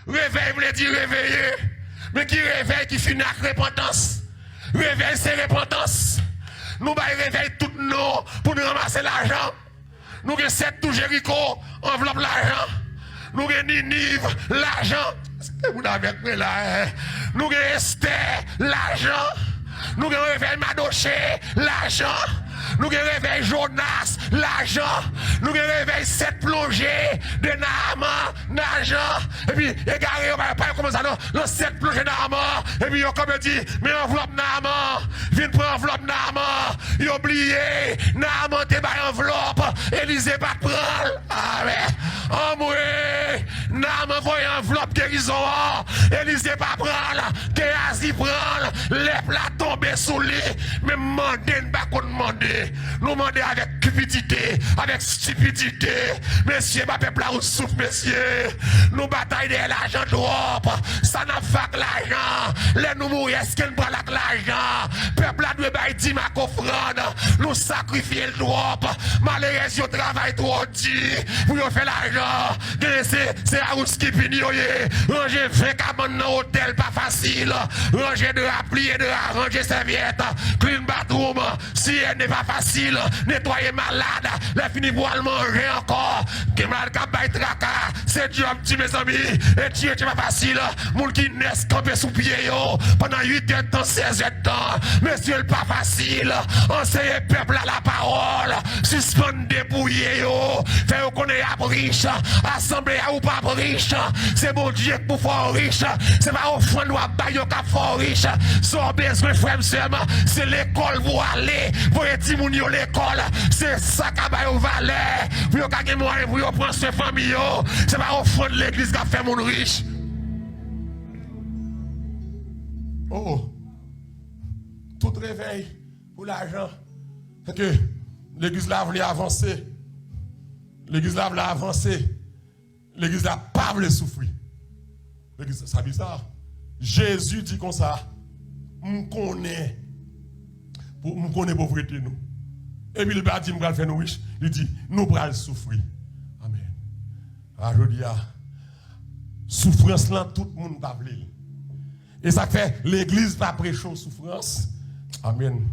Réveil veut dire réveiller. Mais qui réveille qui finit avec repentance. Réveil c'est repentance. Nous allons réveiller tout nous pour nous ramasser l'argent. Nous avons 7 tout Jéricho, enveloppe l'argent. Nous avons Ninive, l'argent. Est-ce que vous avez avec moi là? Nous avons Esther, l'argent. Nous avons réveillé Madoché, l'argent. Nous avons réveillé Jonas, l'argent. Nous avons réveillé 7 plongées de Naaman, l'argent. Et puis, égaré, on va pas comme ça, non, 7 plongées Naaman. Et puis, on comme dit, mais enveloppe Naaman. Viens prendre enveloppe Naaman. Il a oublié, Naaman t'es pas enveloppe. Élisée pas prendre. Ah, mais, oh, moi, Naaman voyait enveloppe guérison. Élisée pas prendre. Géasi prendre. Les plats tombés sous lui. Mais mandez, pas qu'on demande. Nous demandons avec cupidité, avec stupidité. Messieurs, ma peuple là où souffle, messieurs. Nous bataillons de l'argent trop. Ça n'a pas que l'argent. Les nous mourir, est-ce qu'elle prend l'argent? Peuple là doit bailler 10 ma offrande. Nous sacrifier le trop. Malheureusement, on travaille trop dit. Pour faire l'argent. C'est à où ce qui finit. Ranger 20 cabanes dans l'hôtel, pas facile. Ranger de la plier, de la ranger serviette. Clean bathroom. Si elle n'est pas facile, nettoyer malade, la fini pour le manger encore. Que malade qui traka, c'est Dieu petit mes amis. Et Dieu c'est pas facile. Moun qui naissent campé sous pied pendant 8 heures de temps, 16 heures de temps. Monsieur le pas facile. Enseignez peuple à la parole. Suspendre dépouiller faire qu'on est riche. Assemblée ou pas riche. C'est bon Dieu pour faire riche. C'est pas au fond ou à bailler qu'à faire riche. Sans besoin frère c'est l'école pour aller. Pour être à l'école, c'est ça qui va au valet. Pour gagner moyen pour prendre ses familles. C'est pas au fond de l'église qui a fait mon riche. Oh, tout réveil pour l'argent. C'est que l'église là voulait avancer. L'église là voulait avancer. L'église là pas voulait souffrir. L'église, c'est bizarre. Jésus dit comme ça. On connaît pauvreté nous. Et puis il va dire, nous allons faire nous riches. Il dit, nous allons souffrir. Amen. Alors je dis, souffrance là, tout le monde va vouloir. Et ça fait, l'église va prêcher aux souffrances. Amen.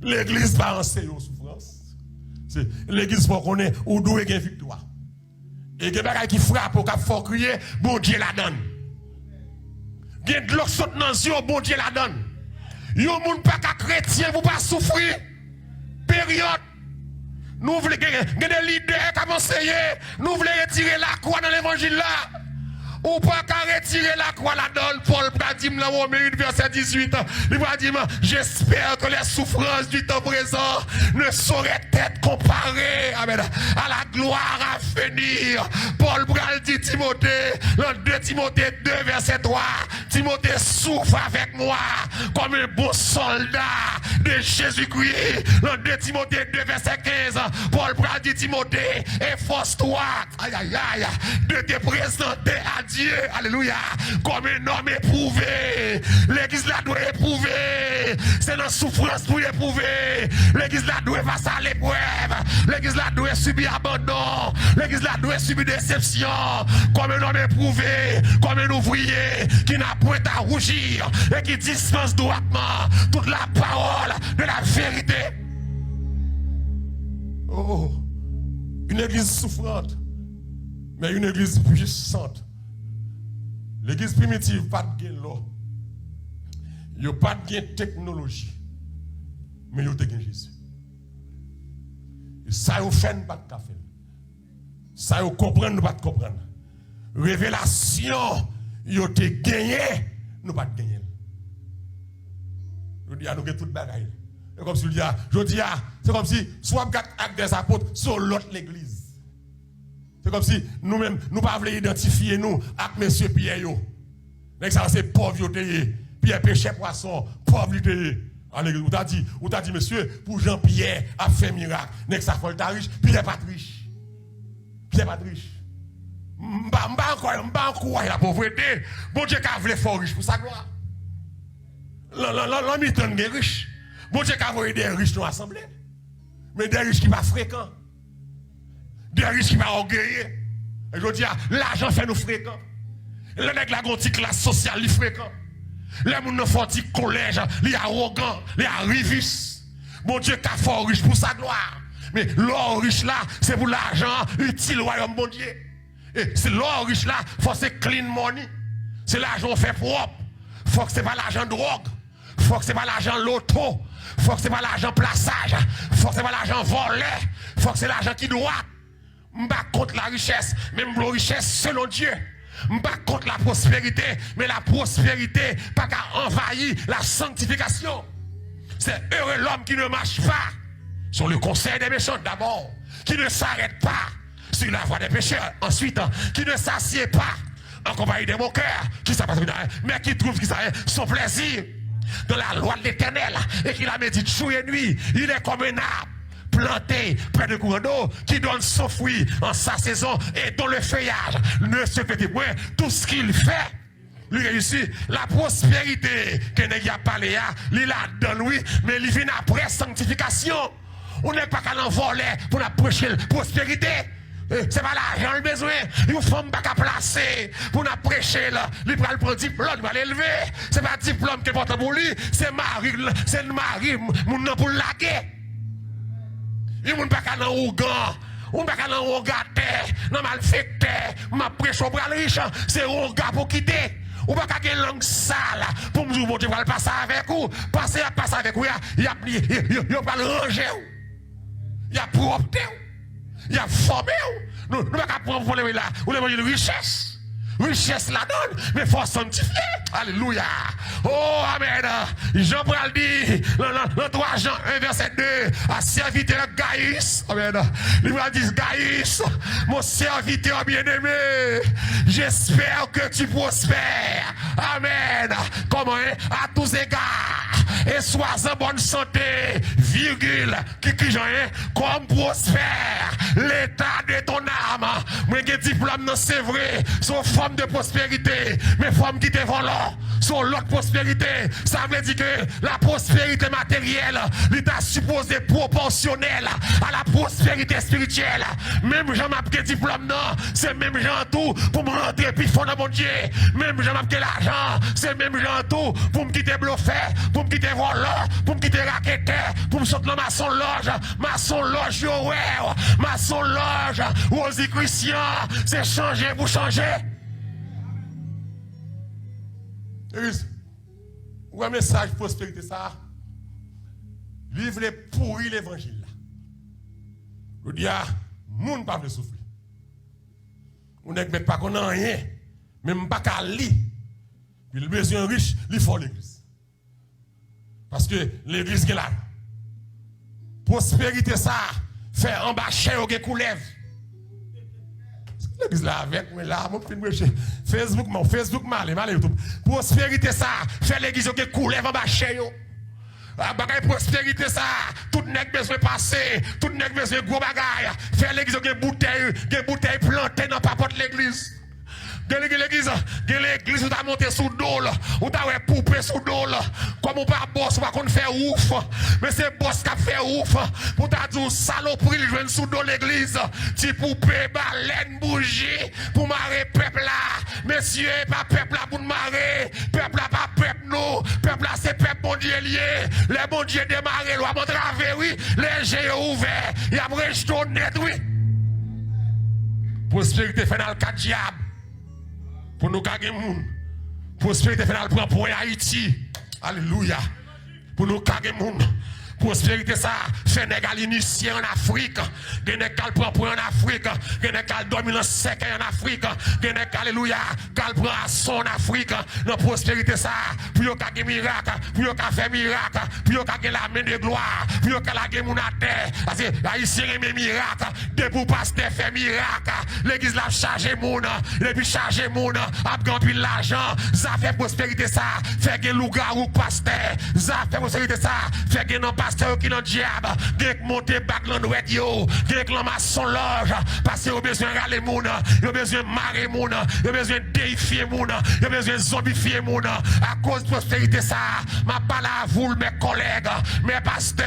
L'église va enseigner aux souffrances. L'église va connaître où doit y avoir victoire. Et il y a des gens qui frappent au cap fort crier, bon Dieu la donne. Il y a de l'autre saute dans les yeux, bon Dieu la donne. Yon moun pas qu'à chrétien, vous pas souffrir. Période. Nous voulons des leaders qui enseigné. Nous voulons retirer la croix dans l'évangile là. Ou pas qu'à retirer la croix là-dedans. Paul va dire dans Romains 1 verset 18. Il va dire, j'espère que les souffrances du temps présent ne sauraient être comparées à la gloire à venir. Paul va dire Timothée, dans 2 Timothée 2 verset 3. Timothée souffre avec moi comme un bon soldat de Jésus-Christ. Dans 2 Timothée 2 verset 15. Paul va dire Timothée, efforce-toi de te présenter à Dieu, alléluia, comme un homme éprouvé. L'église là doit éprouver. C'est la souffrance pour éprouver. L'église là doit face à l'épreuve. L'église là doit subir abandon. L'église là doit subir déception. Comme un homme éprouvé, comme un ouvrier qui n'a point à rougir et qui dispense droitement toute la parole de la vérité. Oh, une église souffrante, mais une église puissante. L'église primitive, pas de gain là. Il n'y a pas de gain technologie. Mais il y a de gain Jésus. Et ça, vous fait, pas de café. Ça, vous comprenez, pas de comprendre. Révélation, il y a de gagné, nous pas de gagner. Je dis, nous avons tout le bagaille. C'est comme si je dis, c'est comme si, soit vous avez des apôtres sur l'autre l'église. C'est comme si nous-mêmes, nous ne pouvons pas identifier nous avec M. Pierre. Mais ça, c'est pauvreté. Pierre pêchait poisson, pauvreté. Vous t'a dit, monsieur, pour Jean-Pierre a fait miracle. Mais ça fait riche, Pierre n'est pas riche. Pierre n'est pas riche. Je ne vais pas encore la pauvreté. Bon Dieu, qui a voulu faire riche pour sa gloire. L'homme est riche. Bon Dieu, qui a voulu des riches dans l'assemblée. Mais des riches qui ne sont pas fréquents. Des riches qui ne sont pas orgueilleux. Et je dis, l'argent fait nous fréquents. Le nèg la gonti classe sociale li fréquent. Les gens ne font pas collège, les arrogants, les arrivistes. Mon Dieu, qu'a fort riche pour sa gloire. Mais l'or riche là, c'est pour l'argent utile au royaume bon Dieu. Et c'est l'or riche là, faut c'est clean money. C'est l'argent fait propre. Faut que c'est pas l'argent drogue. Faut que c'est pas l'argent loto. Faut que c'est pas l'argent plaçage. Faut que c'est pas l'argent volé. Faut que c'est l'argent qui doit. M'pas contre la richesse, même la richesse selon Dieu. M'pas contre la prospérité, mais la prospérité pas qu'à envahir la sanctification. C'est heureux l'homme qui ne marche pas sur le conseil des méchants d'abord, qui ne s'arrête pas sur la voie des pécheurs, ensuite, qui ne s'assied pas en compagnie des moqueurs, qui mais qui trouve son plaisir dans la loi de l'Éternel et qui la médite jour et nuit. Il est comme un arbre planté près de courant d'eau qui donne son fruit en sa saison et dont le feuillage ne se fait point. Tout ce qu'il fait, lui réussit. La prospérité que nous avons parlé, il la donne, oui, mais il vient après sanctification. On n'est pas qu'à l'envoler pour la prêcher la prospérité. C'est pas l'argent le besoin. Une femme pas qu'à placer pour la prêcher là. Il va le prendre diplôme, il va l'élever. C'est pas diplôme qui porte pour lui, c'est mari, mon nom pour la guerre. Il ne pas qu'à l'ougan. On pas qu'à l'ougater, non malfecté, ma prêche au bras riche, c'est ouga pour quitter. On pas qu'à une langue sale pour me dire bon Dieu va le passer avec vous, passer avec vous, il a pas le ranger. Il a propre, il a formé. Nous pas qu'à prendre pour les là, ou les de richesse. Richesse la donne, mais il faut sanctifier. Alléluia. Oh, amen. Jean Paul dit, dans 3 Jean 1, verset 2, à serviteur Gaïs. Amen. Il va dire Gaïs, mon serviteur bien-aimé, j'espère que tu prospères. Amen. Comment, à tous égards, et sois en bonne santé, virgule, qui j'en ai, comme prospère l'état de ton âme. Moi, j'ai diplôme, non, c'est vrai, sauf forme de prospérité, mais forme qui te volant, sur l'autre prospérité. Ça veut dire que la prospérité matérielle, l'État supposé proportionnel à la prospérité spirituelle. Même j'en ai diplôme, non, c'est même gens tout pour me rentrer puis fond dans mon Dieu. Même j'en ai l'argent, c'est même gens tout pour me quitter bluffé, pour me quitter volant, pour me quitter raquetteur, pour me sortir dans maçon loge, ouais, maçon loge, Rosie Christian, c'est changer pour changer. Ou un message prospérité ça, vivre les pourris l'évangile. Je dis à moun pas de souffler. On n'est pas qu'on a rien, même pas qu'à lire. Puis le besoin riche, il faut l'église. Parce que l'église est là. Prospérité ça, fait en bas cher au coulev. L'église là avec moi là, mon film Facebook mal YouTube. Prospérité ça, fait l'église qui coulev en bas cher. Bagay prospérité ça, tout nèg besoin passer, tout nèg besoin gros bagay. Fait l'église qui bouteille plantée dans papote l'église. L'église où t'as monté sous dos là, où t'as ouais poupée sous dos là, comme on pas boss, pas qu'on fait ouf, mais c'est boss qui a fait ouf, pour t'as dit saloperie, il vient sous dos l'église, ti poupée, baleine, bougie, pour marrer peuple là, messieurs, pas peuple là pour marrer, peuple là pas peuple nous, peuple là c'est peuple bon Dieu lié, les bon Dieu démarré, loi montravé, oui, les yeux ouverts, y a rejeté net, oui. Prospérité fait dans le cas diable. Pour nous gagner moun. Prospérité finale prend pour Haïti. Alléluia. Pour nous gagner moun. Prospérité ça, fait négal initié en Afrique. Gene kal prend pour en Afrique. Gene kal domine en sec en Afrique. Gene alléluia, kal prend à son Afrique. Dans prospérité ça, pour yo gagner miracle, pour yo faire miracle, pour yo gagner la main de gloire, pour yo gagner moun à terre. Parce que haïtien aime miracle, debout pasteur fait miracle. L'église l'a chargé moun, et puis chargé moun, a gagné l'argent. Ça fait prospérité ça, fait que louga ou pasteur. Ça fait prospérité ça, fait que non pas pasteur qui dans diable, qui monter bac dans l'ouest yo, qui réclame son loge, parce que vous besoin de râler moun, vous besoin de marrer moun, vous besoin de déifier moun, vous besoin de zombifier moun, à cause de prospérité ça, ma parole à vous, mes collègues, mes pasteurs,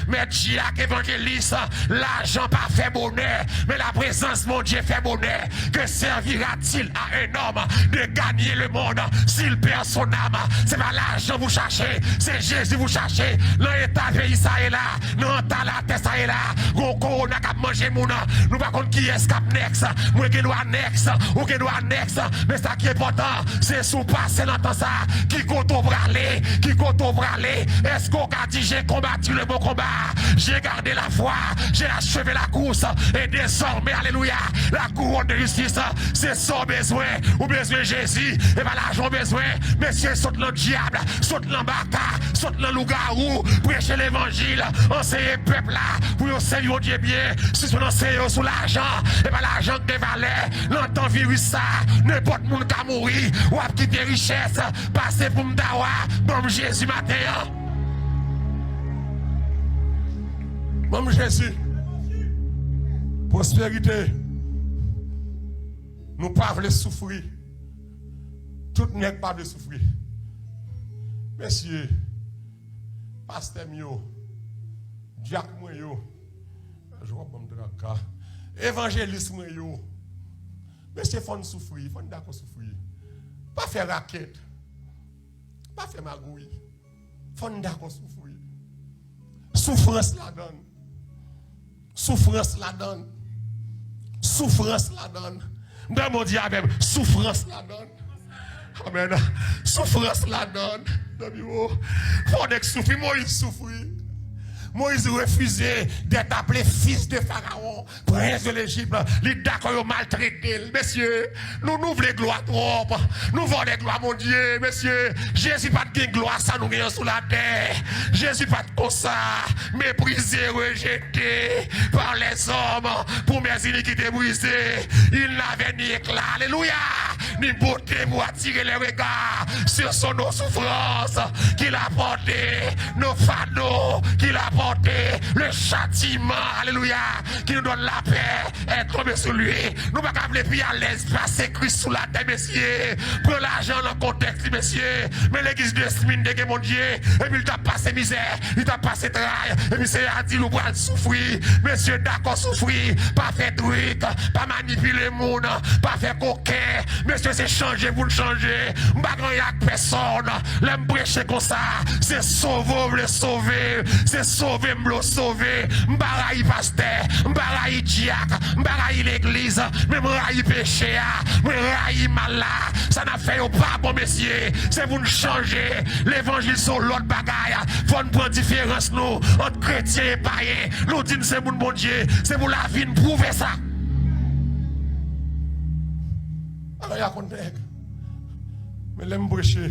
mes diacres, évangélistes, l'argent pas fait bonheur, mais la présence mon Dieu fait bonheur. Que servira-t-il à un homme de gagner le monde s'il perd son âme? C'est pas l'argent vous cherchez, c'est Jésus vous cherchez. Dans l'état pays ça est là, dans la tête ça est là. Gros corona qui a mangé mon nom. Nous pas contre qui est cap next, moi qui doit next, ou qui doit next. Mais ça qui est important, c'est sous passer dans ça. Qui compte braler, qui compte braler. Est-ce qu'on a dit j'ai combattu le bon combat? J'ai gardé la foi, j'ai achevé la course. Et désormais, alléluia, la couronne de justice, c'est son besoin, ou besoin de Jésus, et pas l'argent besoin. Messieurs, saute dans le diable, saute dans le baka, saute dans le loup-garou, prêchez l'évangile, enseignez le peuple là, pour vous servir Dieu bien, si vous enseignez sous l'argent, et pas l'argent des valeurs, l'entend virus ça, n'importe qui qui a mourir, ou a quitté richesse, passez pour m'dawa, bon Jésus matin. Bon Jésus, prospérité, nous ne pouvons pas souffrir. Tout n'est pas de souffrir. Messieurs, pasteur mio, diacre yo, je vois pas me évangéliste yo. Messieurs, il faut souffrir, il faut d'accord souffrir. Pas faire raquette, pas faire magouille. Il faut d'accord souffrir. Souffrance la donne. Souffrance la donne. Souffrance la donne. Dans mon diable, souffrance la donne. Amen. Souffrance la donne. Faut que souffrir, Moïse souffrir. Moïse refusait d'être appelé fils de Pharaon, prince de l'Égypte. Les d'accord maltraité. Messieurs, nous voulons gloire trop. Nous voulons des gloires, mon Dieu. Messieurs, Jésus pas de gloire, ça nous gagne sous la terre. Jésus pas de comme ça. Méprisé, rejeté par les hommes pour mes iniquités brisées. Il n'avait ni éclat. Alléluia. Ni beauté pour attirer les regards sur son nos souffrances qu'il a porté, nos fardeaux qu'il a porté. Le châtiment, alléluia, qui nous donne la paix, est tombé sur lui. Nous ne pouvons pas plus à l'aise, passer Christ sous la tête, messieurs. Prends l'argent dans le contexte, messieurs. Mais l'église de Smine, de mon Dieu, et puis il t'a passé misère, il t'a passé travail, et puis c'est à dire, nous pourrons souffrir. Messieurs, d'accord, souffrir, pas faire truc, pas manipuler le monde, pas faire coquin. Messieurs, c'est changer, vous le changez. M'bagran y a personne, l'aime prêcher comme ça, c'est sauver, le sauver, c'est sauver. M'lo sauver, m'baraï pasteur, m'baraï diacre, m'baraï l'église, m'baraï péché, m'baraï malade. Ça n'a fait pas bon messieurs, c'est vous nous changer. L'évangile sur l'autre bagaille. Faut nous prendre différence nous entre chrétiens et païens. Nous disons c'est pour bon Dieu, c'est pour la vie, nous prouver ça. Alors il y a qu'on nègre. Mais l'aime prêcher,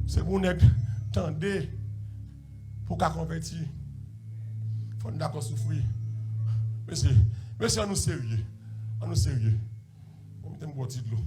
c'est pour nègre tendez pour qu'à convertir. Faut nous d'accord souffrir. Monsieur, on nous sérieux. On nous sérieux. On met un boîtier de l'eau.